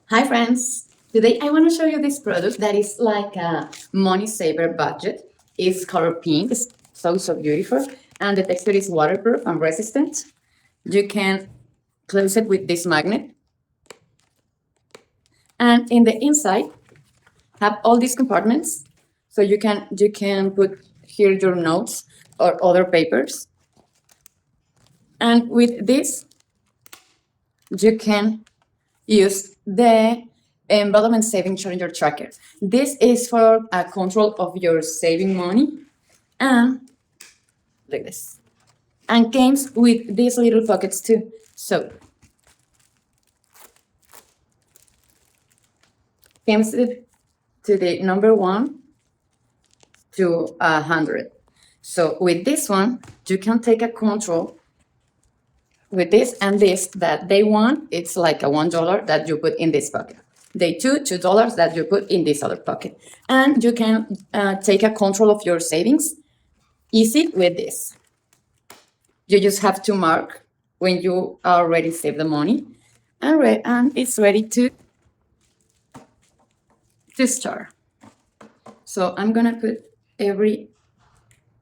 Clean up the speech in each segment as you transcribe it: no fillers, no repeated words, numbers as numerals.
Hi friends! Today I want to show you this product that is like a money saver budget. It's color pink, it's so beautiful, and the texture is waterproof and resistant. You can close it with this magnet, and in the inside have all these compartments, so you can put here your notes or other papers. And with this you can use the environment saving challenger tracker. This is for a control of your saving money, and like this, and comes with these little pockets too. So comes to the number 1 to 100. So with this one you can take a control with this and this. That day 1, it's like a $1 that you put in this pocket. Day 2, $2 that you put in this other pocket. And you can take a control of your savings easy with this. You just have to mark when you already saved the money, and it's ready to start. So I'm gonna put every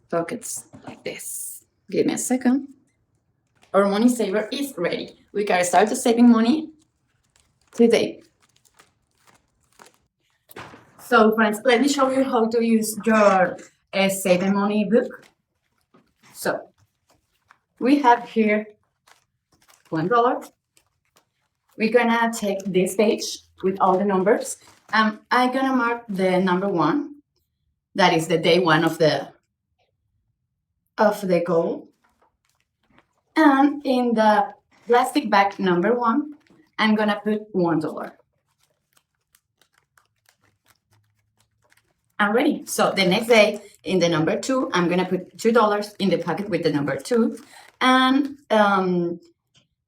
pockets like this. Give me a second. Our money saver is ready. We can start saving money today. So friends, let me show you how to use your saving money book. So we have here $1. We're gonna take this page with all the numbers. I'm gonna mark the number 1. That is the day 1 of the goal. And in the plastic bag number 1, I'm gonna put $1. I'm ready. So the next day in the number 2, I'm gonna put $2 in the pocket with the number 2, and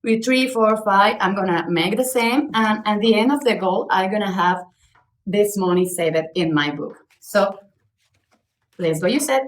with 3, 4, 5, I'm gonna make the same. And at the end of the goal, I'm gonna have this money saved in my book. So let's go use it.